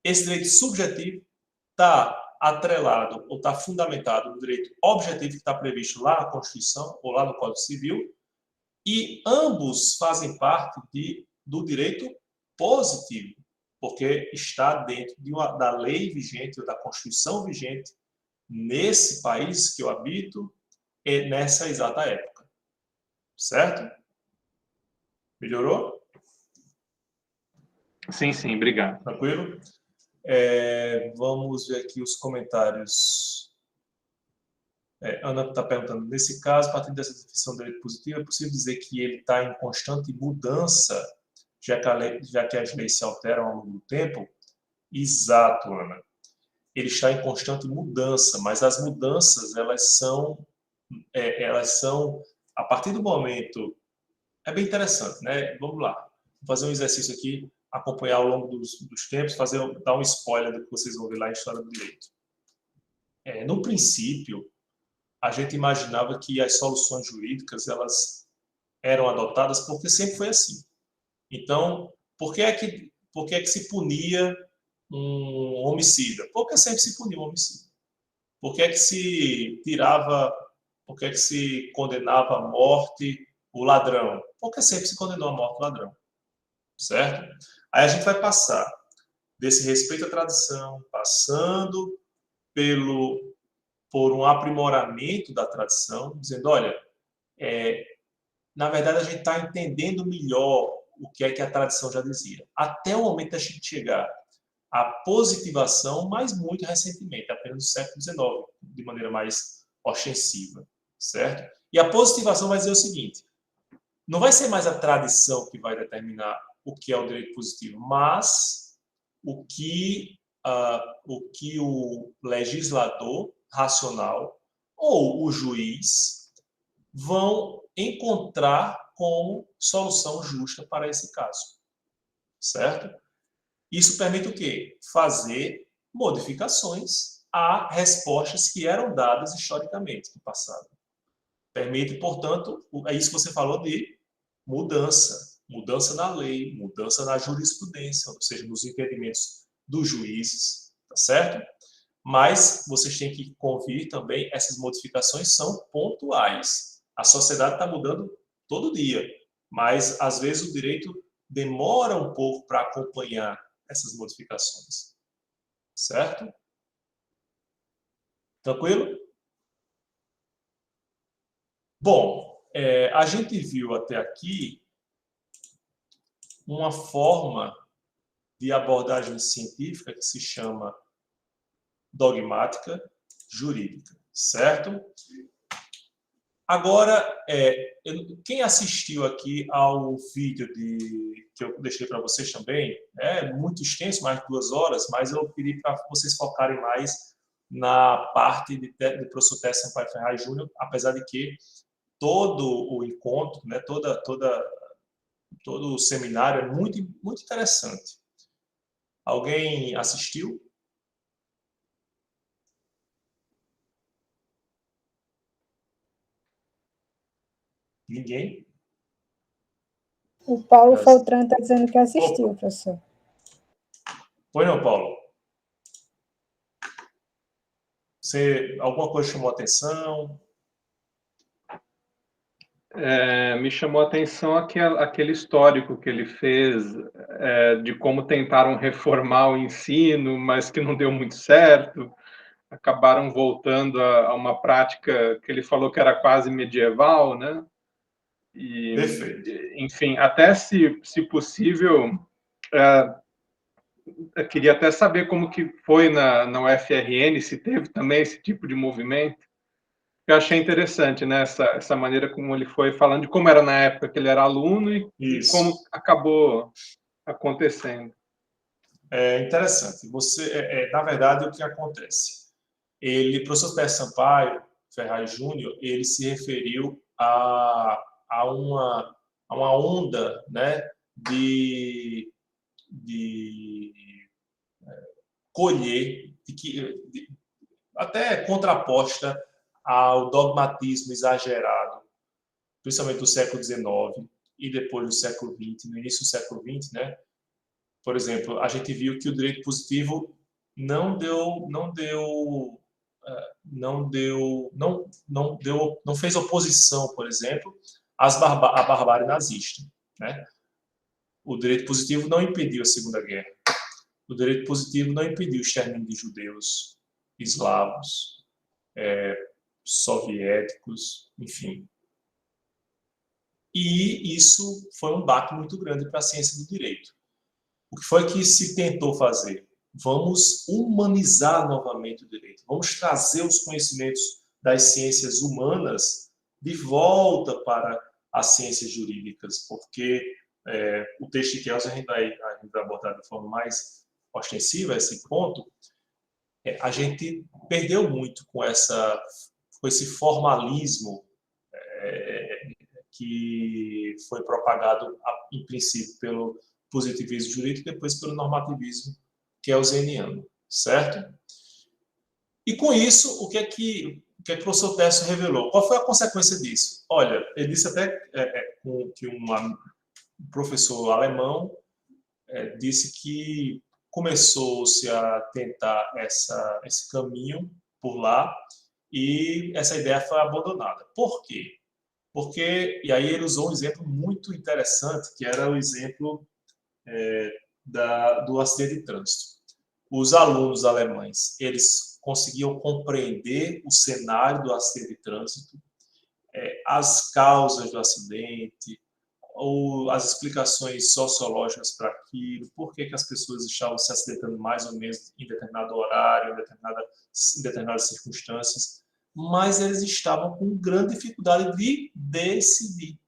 esse direito subjetivo está atrelado ou está fundamentado no direito objetivo que está previsto lá na Constituição ou lá no Código Civil, e ambos fazem parte do direito positivo, porque está dentro da lei vigente ou da Constituição vigente nesse país que eu habito nessa exata época. Certo? Melhorou? Sim, obrigado. Tranquilo? Vamos ver aqui os comentários. Ana está perguntando, nesse caso, a partir dessa definição do direito positivo, é possível dizer que ele está em constante mudança, já que as leis se alteram ao longo do tempo? Exato, Ana. Ele está em constante mudança, mas as mudanças, elas são a partir do momento... É bem interessante, né? Vamos lá. Vou fazer um exercício aqui, acompanhar ao longo dos tempos, dar um spoiler do que vocês vão ver lá em História do Direito. No princípio, a gente imaginava que as soluções jurídicas elas eram adotadas porque sempre foi assim. Então, por que é que se punia um homicida? Porque sempre se punia um homicida. Por que é que se condenava à morte o ladrão? Porque sempre se condenou à morte o ladrão. Certo? Aí a gente vai passar desse respeito à tradição, passando por um aprimoramento da tradição, dizendo, olha, na verdade a gente está entendendo melhor o que é que a tradição já dizia. Até o momento da gente chegar à positivação, mas muito recentemente, apenas no século XIX, de maneira mais ostensiva, certo? E a positivação vai dizer o seguinte, não vai ser mais a tradição que vai determinar o que é o direito positivo, mas o que o legislador racional ou o juiz vão encontrar como solução justa para esse caso. Certo? Isso permite o quê? Fazer modificações a respostas que eram dadas historicamente no passado. Permite, portanto, é isso que você falou de mudança. Mudança na lei, mudança na jurisprudência, ou seja, nos entendimentos dos juízes, tá certo? Mas vocês têm que convir também, essas modificações são pontuais. A sociedade está mudando todo dia, mas às vezes o direito demora um pouco para acompanhar essas modificações. Certo? Tranquilo? Bom, a gente viu até aqui uma forma de abordagem científica que se chama dogmática jurídica, certo? Agora, quem assistiu aqui ao vídeo que eu deixei para vocês também, é muito extenso, mais de 2 horas, mas eu pedi para vocês focarem mais na parte do professor Tércio Sampaio Ferraz Júnior, apesar de que todo o encontro, né, todo o seminário é muito, muito interessante. Alguém assistiu? Ninguém? O Paulo Foltran está dizendo que assistiu, professor. Foi não, Paulo? Alguma coisa chamou a atenção? Me chamou a atenção aquele histórico que ele fez de como tentaram reformar o ensino, mas que não deu muito certo. Acabaram voltando a uma prática que ele falou que era quase medieval, né? E, perfeito. Enfim, até se possível, eu queria até saber como que foi na UFRN, se teve também esse tipo de movimento. Eu achei interessante, né, essa maneira como ele foi falando de como era na época que ele era aluno e como acabou acontecendo. É interessante. Na verdade, o que acontece? Professor Tércio Sampaio Ferraz Júnior, ele se referiu a uma onda, né, de colher, até contraposta ao dogmatismo exagerado, principalmente do século XIX e depois do século XX, no início do século XX, né? Por exemplo, a gente viu que o direito positivo não fez oposição, por exemplo, à barbárie nazista, né? O direito positivo não impediu a Segunda Guerra. O direito positivo não impediu o extermínio de judeus, eslavos, soviéticos, enfim. E isso foi um baque muito grande para a ciência do direito. O que foi que se tentou fazer? Vamos humanizar novamente o direito. Vamos trazer os conhecimentos das ciências humanas de volta para as ciências jurídicas, porque o texto de Kelsen a gente vai abordar de forma mais ostensiva esse ponto. A gente perdeu muito com esse formalismo que foi propagado, em princípio, pelo positivismo jurídico e depois pelo normativismo kelseniano, certo? E com isso, o que é que o professor Tércio revelou? Qual foi a consequência disso? Olha, ele disse até que um professor alemão disse que começou-se a tentar esse caminho por lá e essa ideia foi abandonada. Por quê? Porque, e aí ele usou um exemplo muito interessante, que era o exemplo do acidente de trânsito. Os alunos alemães, eles conseguiam compreender o cenário do acidente de trânsito, as causas do acidente, ou as explicações sociológicas para aquilo, por que as pessoas estavam se acidentando mais ou menos em determinado horário, em determinadas circunstâncias, mas eles estavam com grande dificuldade de decidir.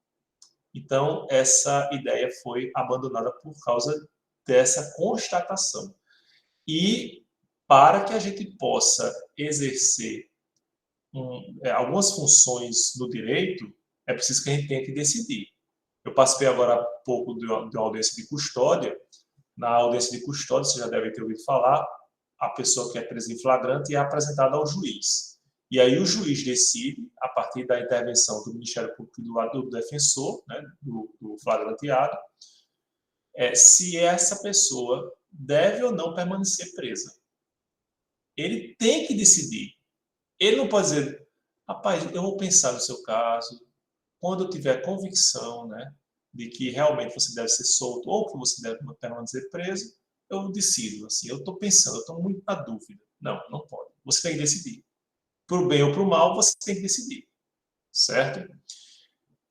Então, essa ideia foi abandonada por causa dessa constatação. E para que a gente possa exercer algumas funções no direito, é preciso que a gente tenha que decidir. Eu participei agora há pouco de uma audiência de custódia. Na audiência de custódia, você já deve ter ouvido falar, a pessoa que é presa em flagrante é apresentada ao juiz. E aí o juiz decide, a partir da intervenção do Ministério Público e do defensor, né, do flagranteado, se essa pessoa deve ou não permanecer presa. Ele tem que decidir. Ele não pode dizer, rapaz, eu vou pensar no seu caso, quando eu tiver convicção, né, de que realmente você deve ser solto ou que você deve permanecer preso, eu decido. Assim, eu estou pensando, eu estou muito na dúvida. Não, não pode. Você tem que decidir. Para o bem ou para o mal, você tem que decidir. Certo?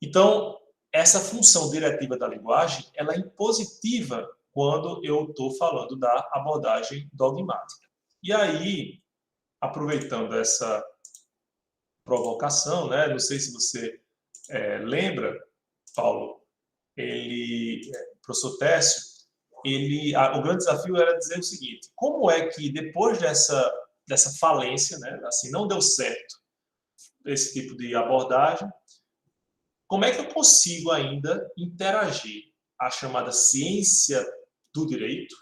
Então, essa função diretiva da linguagem, ela é impositiva quando eu estou falando da abordagem dogmática. E aí, aproveitando essa provocação, né? Não sei se você lembra, Paulo, o professor Técio, o grande desafio era dizer o seguinte: como é que depois dessa falência, né, assim, não deu certo esse tipo de abordagem, como é que eu consigo ainda interagir a chamada ciência do direito,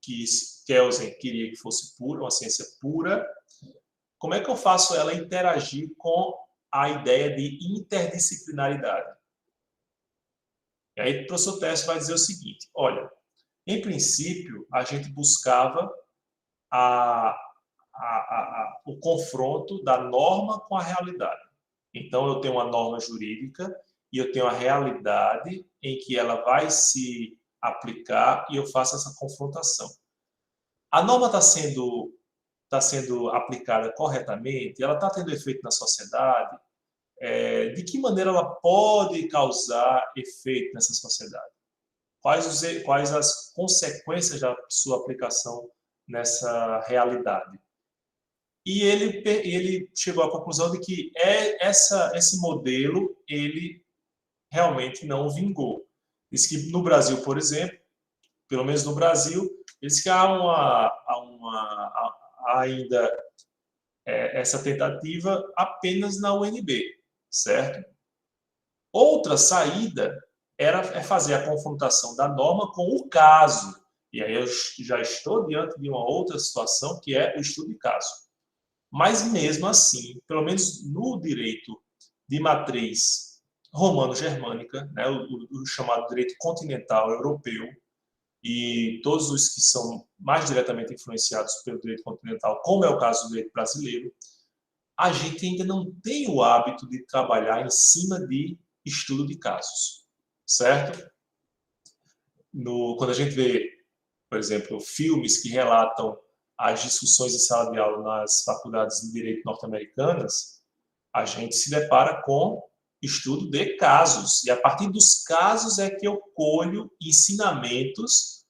que Kelsen queria que fosse pura, uma ciência pura, como é que eu faço ela interagir com a ideia de interdisciplinaridade? E aí o professor Técio vai dizer o seguinte: olha, em princípio, a gente buscava o confronto da norma com a realidade. Então, eu tenho uma norma jurídica e eu tenho a realidade em que ela vai se aplicar e eu faço essa confrontação. A norma está sendo aplicada corretamente? Ela está tendo efeito na sociedade? De que maneira ela pode causar efeito nessa sociedade? Quais as consequências da sua aplicação nessa realidade? E ele chegou à conclusão de que esse modelo ele realmente não vingou. Diz que no Brasil, por exemplo, pelo menos no Brasil, diz que há ainda essa tentativa apenas na UNB, certo? Outra saída é fazer a confrontação da norma com o caso. E aí eu já estou diante de uma outra situação, que é o estudo de caso. Mas mesmo assim, pelo menos no direito de matriz romano-germânica, né, o chamado direito continental europeu, e todos os que são mais diretamente influenciados pelo direito continental, como é o caso do direito brasileiro, a gente ainda não tem o hábito de trabalhar em cima de estudo de casos, certo? Quando a gente vê, por exemplo, filmes que relatam as discussões em sala de aula nas faculdades de direito norte-americanas, a gente se depara com estudo de casos. E a partir dos casos é que eu colho ensinamentos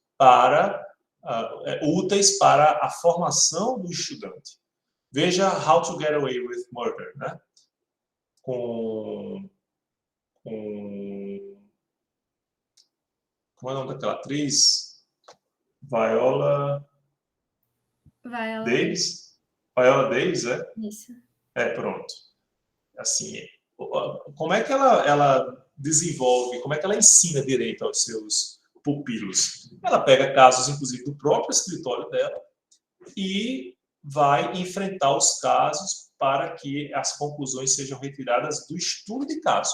úteis para a formação do estudante. Veja How to Get Away with Murder, né? Como é o nome daquela atriz? Viola Davis? Viola Davis, é? Isso. Pronto. Assim, como é que ela desenvolve, como é que ela ensina direito aos seus pupilos? Ela pega casos, inclusive, do próprio escritório dela e vai enfrentar os casos para que as conclusões sejam retiradas do estudo de caso.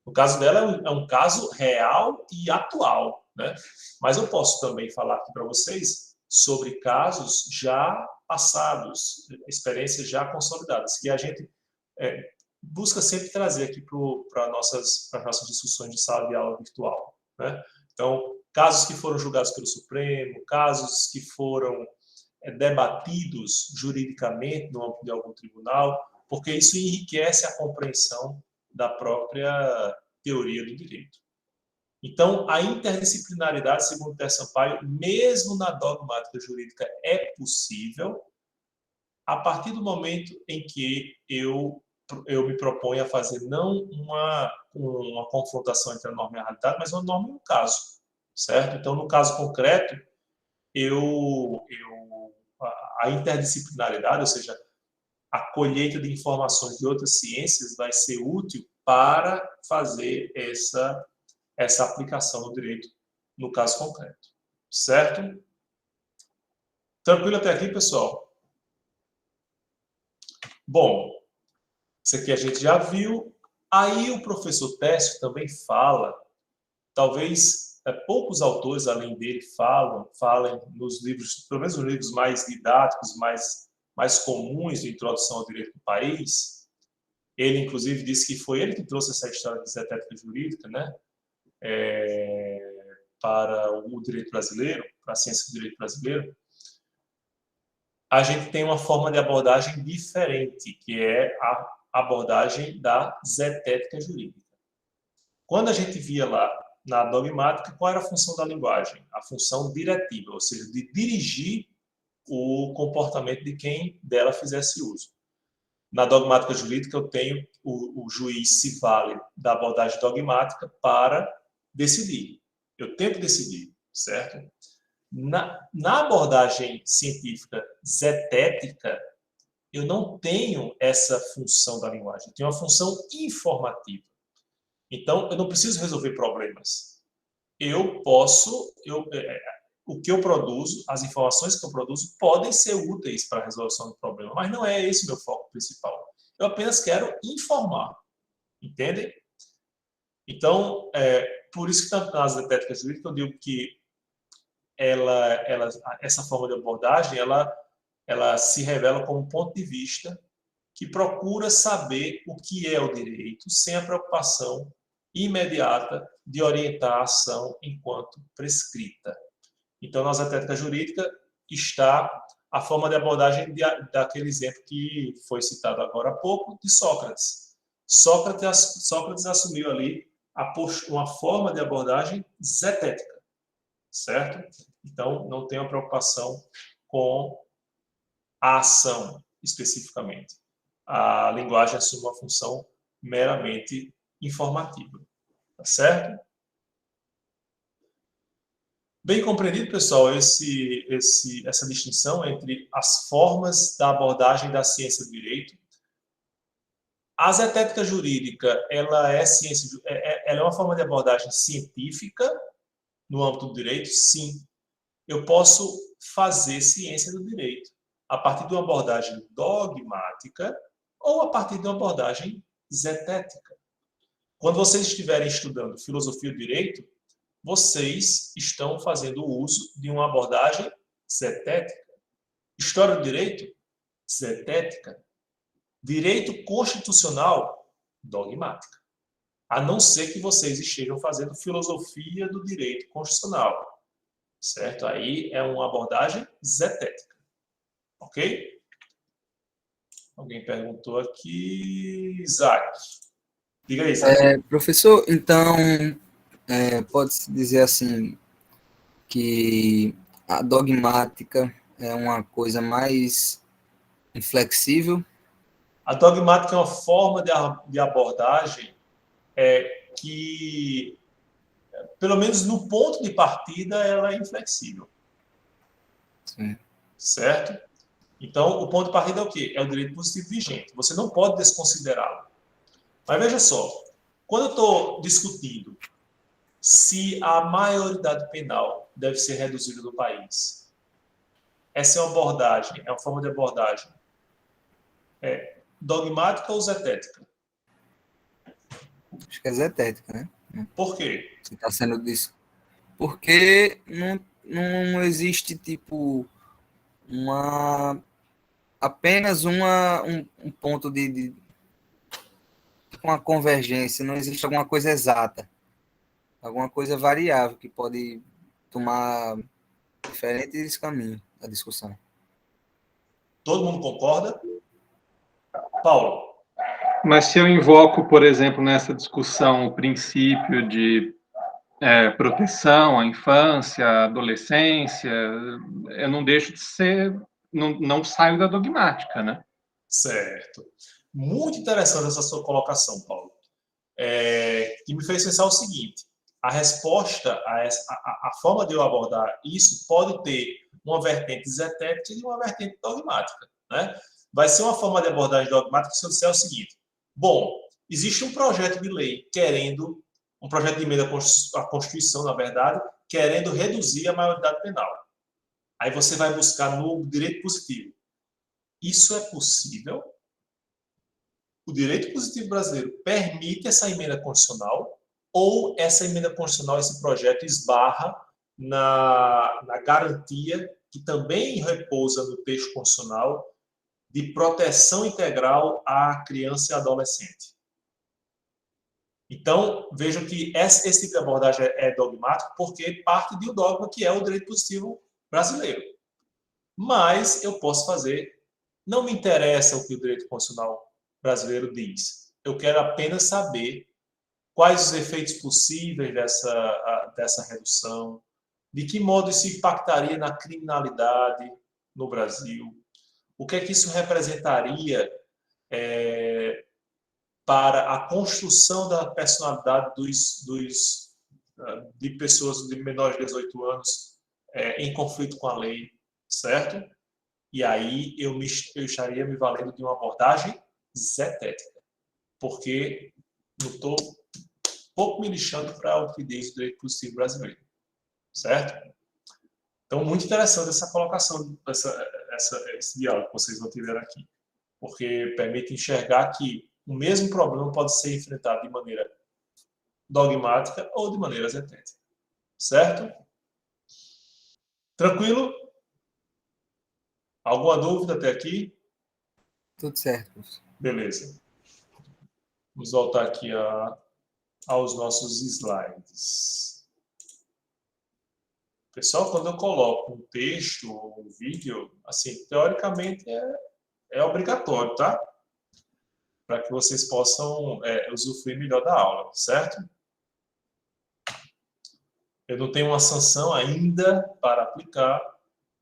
O caso dela é um caso real e atual, né? Mas eu posso também falar aqui para vocês sobre casos já passados, experiências já consolidadas, que a gente busca sempre trazer aqui para as nossas discussões de sala de aula virtual, né? Então, casos que foram julgados pelo Supremo, casos que foram debatidos juridicamente no âmbito de algum tribunal, porque isso enriquece a compreensão da própria teoria do direito. Então, a interdisciplinaridade, segundo Técio Sampaio, mesmo na dogmática jurídica, é possível a partir do momento em que eu me proponho a fazer não uma confrontação entre a norma e a realidade, mas uma norma e um caso, certo? Então, no caso concreto, a interdisciplinaridade, ou seja, a colheita de informações de outras ciências vai ser útil para fazer essa aplicação do direito no caso concreto. Certo? Tranquilo até aqui, pessoal? Bom, isso aqui a gente já viu. Aí o professor Técio também fala, talvez poucos autores além dele falem nos livros, pelo menos nos livros mais didáticos, mais comuns de introdução ao direito do país. Ele, inclusive, disse que foi ele que trouxe essa história de zetética jurídica, né, para o direito brasileiro, para a ciência do direito brasileiro. A gente tem uma forma de abordagem diferente, que é a abordagem da zetética jurídica. Quando a gente via lá na dogmática, qual era a função da linguagem? A função diretiva, ou seja, de dirigir o comportamento de quem dela fizesse uso. Na dogmática jurídica, eu tenho o juiz se vale da abordagem dogmática para decidir. Eu tento decidir, certo? Na abordagem científica zetética, eu não tenho essa função da linguagem, eu tenho uma função informativa. Então, eu não preciso resolver problemas. O que eu produzo, as informações que eu produzo, podem ser úteis para a resolução do problema, mas não é esse o meu foco principal. Eu apenas quero informar. Entendem? Então, por isso que na zetética jurídica eu digo que essa forma de abordagem, ela se revela como um ponto de vista que procura saber o que é o direito sem a preocupação imediata de orientar a ação enquanto prescrita. Então, na zetética jurídica está a forma de abordagem daquele exemplo que foi citado agora há pouco, de Sócrates. Sócrates assumiu ali uma forma de abordagem zetética, certo? Então, não tem uma preocupação com a ação, especificamente. A linguagem assume uma função meramente informativa. Tá certo? Bem compreendido, pessoal, essa distinção entre as formas da abordagem da ciência do direito. A zetética jurídica, ela é uma forma de abordagem científica no âmbito do direito? Sim. Eu posso fazer ciência do direito a partir de uma abordagem dogmática ou a partir de uma abordagem zetética. Quando vocês estiverem estudando filosofia do direito, vocês estão fazendo uso de uma abordagem zetética. História do direito? Zetética. Direito constitucional? Dogmática. A não ser que vocês estejam fazendo filosofia do direito constitucional. Certo? Aí é uma abordagem zetética. Ok? Alguém perguntou aqui. Isaac. Diga aí, Isaac. Professor, então, pode-se dizer assim que a dogmática é uma coisa mais inflexível? A dogmática é uma forma de abordagem que, pelo menos no ponto de partida, ela é inflexível. Sim. Certo? Então, o ponto de partida é o quê? É o direito positivo vigente. Você não pode desconsiderá-lo. Mas veja só, quando eu estou discutindo se a maioridade penal deve ser reduzida no país, essa é uma abordagem, é uma forma de abordagem dogmática ou zetética? Acho que é zetética, né? Por quê? Você está sendo disso. Porque não existe, tipo, apenas um ponto de uma convergência, não existe alguma coisa exata. Alguma coisa variável que pode tomar diferentes caminhos da discussão. Todo mundo concorda? Paulo? Mas se eu invoco, por exemplo, nessa discussão o princípio de proteção à infância, à adolescência, eu não deixo de ser, não saio da dogmática, né? Certo. Muito interessante essa sua colocação, Paulo. Que me fez pensar o seguinte: a resposta a forma de eu abordar isso pode ter uma vertente zetética e uma vertente dogmática, né? vai ser uma forma de abordagem dogmática se eu disser o seguinte: bom, existe um projeto de lei querendo, um projeto de emenda à Constituição, na verdade, querendo reduzir a maioridade penal. Aí você vai buscar no direito positivo. Isso é possível? O direito positivo brasileiro permite essa emenda constitucional ou essa emenda constitucional, esse projeto, esbarra na garantia que também repousa no texto constitucional de proteção integral à criança e adolescente? Então, vejam que esse tipo de abordagem é dogmático porque parte de um dogma que é o direito positivo brasileiro. Mas eu posso fazer, não me interessa o que o direito constitucional brasileiro diz. Eu quero apenas saber quais os efeitos possíveis dessa redução, de que modo isso impactaria na criminalidade no Brasil, o que é que isso representaria para a construção da personalidade de pessoas de menores de 18 anos em conflito com a lei, certo? E aí eu estaria me valendo de uma abordagem zetética, porque não estou pouco me lixando para o que diz o direito positivo brasileiro, certo? Então, muito interessante essa colocação, esse diálogo que vocês vão ter aqui, porque permite enxergar que o mesmo problema pode ser enfrentado de maneira dogmática ou de maneira zetética, certo? Tranquilo? Alguma dúvida até aqui? Tudo certo. Beleza. Vamos voltar aqui aos nossos slides. Pessoal, quando eu coloco um texto ou um vídeo, assim, teoricamente é obrigatório, tá? Para que vocês possam usufruir melhor da aula, certo? Eu não tenho uma sanção ainda para aplicar,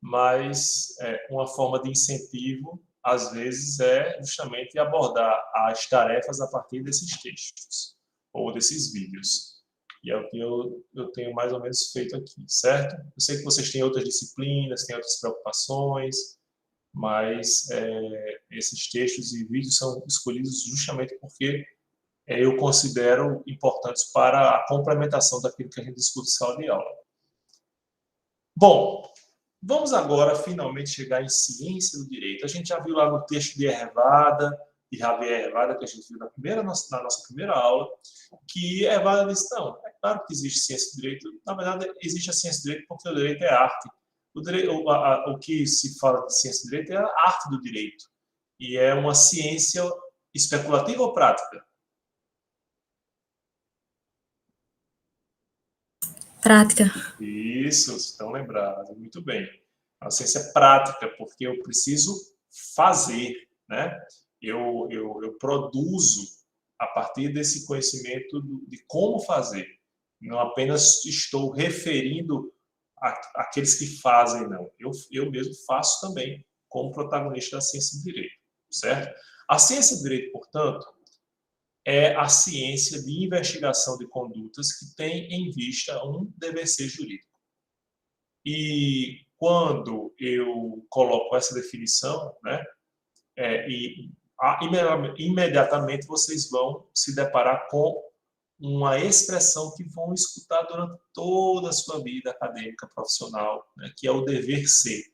mas uma forma de incentivo, às vezes, é justamente abordar as tarefas a partir desses textos ou desses vídeos. E é o que eu tenho mais ou menos feito aqui, certo? Eu sei que vocês têm outras disciplinas, têm outras preocupações, mas esses textos e vídeos são escolhidos justamente porque eu considero importantes para a complementação daquilo que a gente discute em sala de aula. Bom, vamos agora finalmente chegar em ciência do direito. A gente já viu lá no texto de Javier Hervada, que a gente viu na nossa primeira aula, que Hervada disse, não, é claro que existe ciência do direito. Na verdade, existe a ciência do direito porque o direito é arte. O que se fala de ciência do direito é a arte do direito. E é uma ciência especulativa ou prática? Prática. Isso, estão lembrados, muito bem. É uma ciência prática, porque eu preciso fazer, né? Eu produzo a partir desse conhecimento de como fazer. Não apenas estou referindo àqueles que fazem, não. Eu mesmo faço também como protagonista da ciência do direito, certo? A ciência do direito, portanto, é a ciência de investigação de condutas que tem em vista um dever ser jurídico. E quando eu coloco essa definição, né, imediatamente vocês vão se deparar com uma expressão que vão escutar durante toda a sua vida acadêmica profissional, né, que é o dever ser,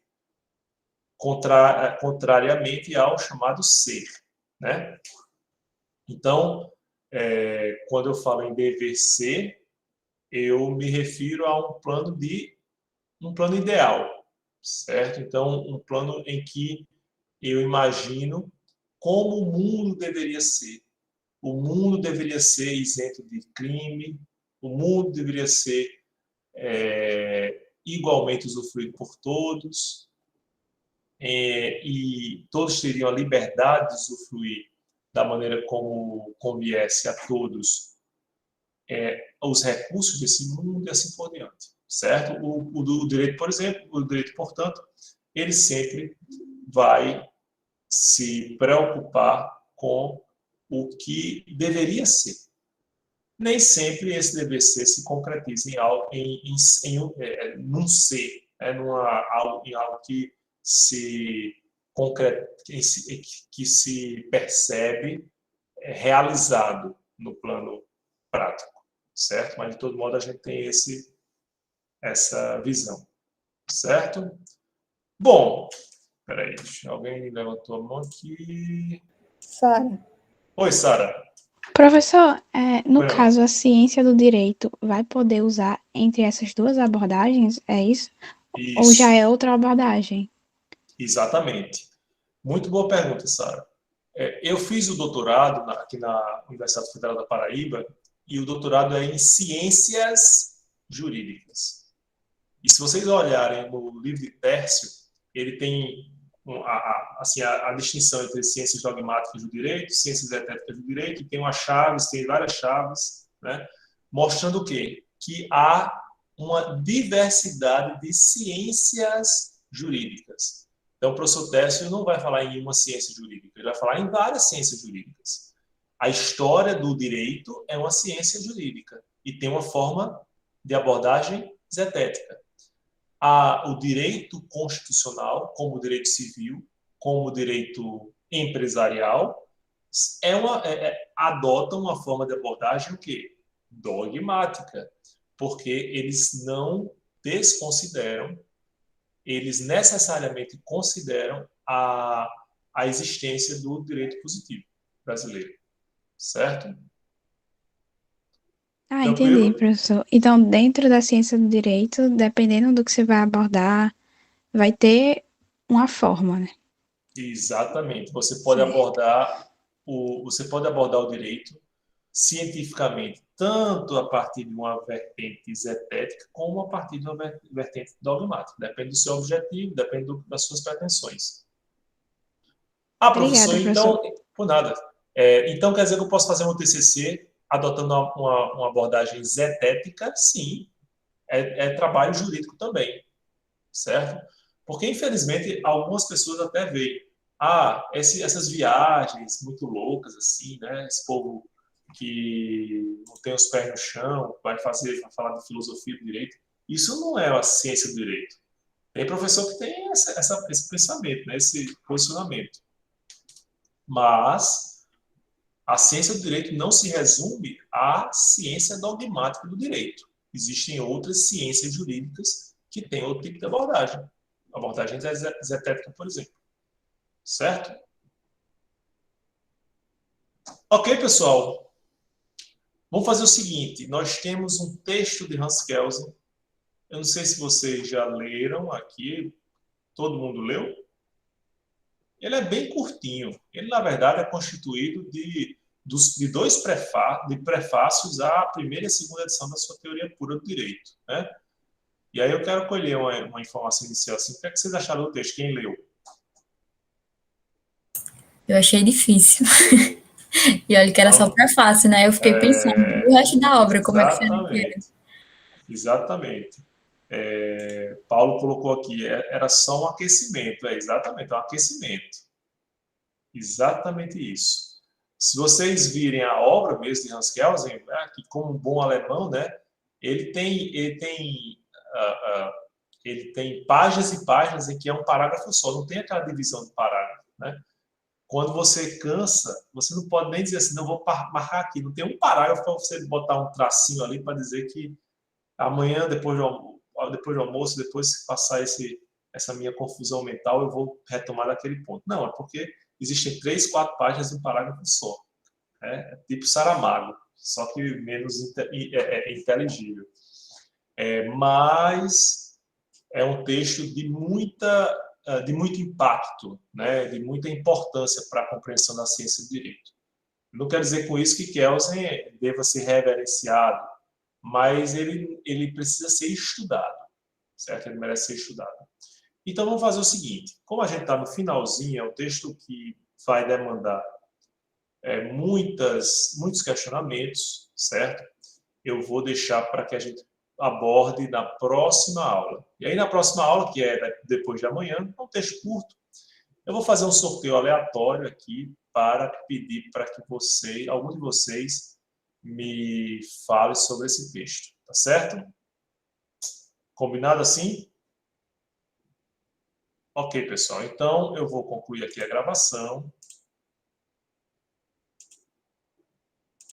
contrariamente ao chamado ser, né? Então, quando eu falo em dever ser, eu me refiro a um plano ideal, certo? Então, um plano em que eu imagino como o mundo deveria ser. O mundo deveria ser isento de crime, o mundo deveria ser igualmente usufruído por todos, e todos teriam a liberdade de usufruir da maneira como conviesse a todos os recursos desse mundo e assim por diante, certo? O direito, por exemplo, o direito, portanto, ele sempre vai se preocupar com o que deveria ser. Nem sempre esse dever ser se concretiza em algo, num ser, em algo que se que se percebe realizado no plano prático, certo? Mas, de todo modo, a gente tem essa visão, certo? Bom, peraí, alguém levantou a mão aqui. Sara. Oi, Sara. Professor, no caso, a ciência do direito vai poder usar entre essas duas abordagens, é isso? Isso. Ou já é outra abordagem? Exatamente. Muito boa pergunta, Sara. Eu fiz o doutorado aqui na Universidade Federal da Paraíba, e o doutorado é em ciências jurídicas. E se vocês olharem no livro de Tércio, ele tem a distinção entre ciências dogmáticas do direito, ciências estéticas do direito, e tem tem várias chaves, né, mostrando o quê? Que há uma diversidade de ciências jurídicas. Então, o professor Tércio não vai falar em uma ciência jurídica, ele vai falar em várias ciências jurídicas. A história do direito é uma ciência jurídica e tem uma forma de abordagem zetética. O direito constitucional, como o direito civil, como o direito empresarial, adotam uma forma de abordagem o quê? Dogmática, porque eles não desconsideram, eles necessariamente consideram a existência do direito positivo brasileiro, certo? Entendi, professor. Então, dentro da ciência do direito, dependendo do que você vai abordar, vai ter uma forma, né? Exatamente. Você pode abordar o direito cientificamente, tanto a partir de uma vertente zetética, como a partir de uma vertente dogmática. Depende do seu objetivo, depende das suas pretensões. Professor, então, por nada. Então, quer dizer que eu posso fazer um TCC adotando uma abordagem zetética? Sim. É trabalho jurídico também, certo? Porque, infelizmente, algumas pessoas até veem essas viagens muito loucas, assim, né? Esse povo que não tem os pés no chão, vai falar de filosofia do direito. Isso não é a ciência do direito. Tem professor que tem esse pensamento, né? Esse posicionamento. Mas a ciência do direito não se resume à ciência dogmática do direito. Existem outras ciências jurídicas que têm outro tipo de abordagem. A abordagem zetética, por exemplo. Certo? Ok, pessoal. Vamos fazer o seguinte. Nós temos um texto de Hans Kelsen. Eu não sei se vocês já leram aqui. Todo mundo leu? Ele é bem curtinho. Ele, na verdade, é constituído de dois prefácios à primeira e segunda edição da sua Teoria Pura do Direito, né? E aí eu quero colher uma informação inicial assim. O que é que vocês acharam do texto? Quem leu? Eu achei difícil. E olha que era só prefácio, né? Eu fiquei pensando, o resto da obra, como é que seria? Exatamente. Paulo colocou aqui, era só um aquecimento. Exatamente, um aquecimento. Exatamente isso. Se vocês virem a obra mesmo de Hans Kelsen, que como um bom alemão, né, ele tem páginas e páginas em que é um parágrafo só, não tem aquela divisão de parágrafo, né? Quando você cansa, você não pode nem dizer assim, não vou marcar aqui, não tem um parágrafo para você botar um tracinho ali para dizer que amanhã, depois do almoço, depois que passar essa minha confusão mental, eu vou retomar daquele ponto. Não, é porque existem 3, 4 páginas de um parágrafo só. É tipo Saramago, só que menos inteligível. Mas é um texto de muito impacto, né, de muita importância para a compreensão da ciência do direito. Não quer dizer com isso que Kelsen deva ser reverenciado, mas ele precisa ser estudado, certo? Ele merece ser estudado. Então, vamos fazer o seguinte. Como a gente está no finalzinho, é um texto que vai demandar muitos questionamentos, certo? Eu vou deixar para que a gente aborde na próxima aula. E aí, na próxima aula, que é depois de amanhã, é um texto curto, eu vou fazer um sorteio aleatório aqui para pedir para que algum de vocês me fale sobre esse texto, tá certo? Combinado assim? Ok, pessoal. Então, eu vou concluir aqui a gravação.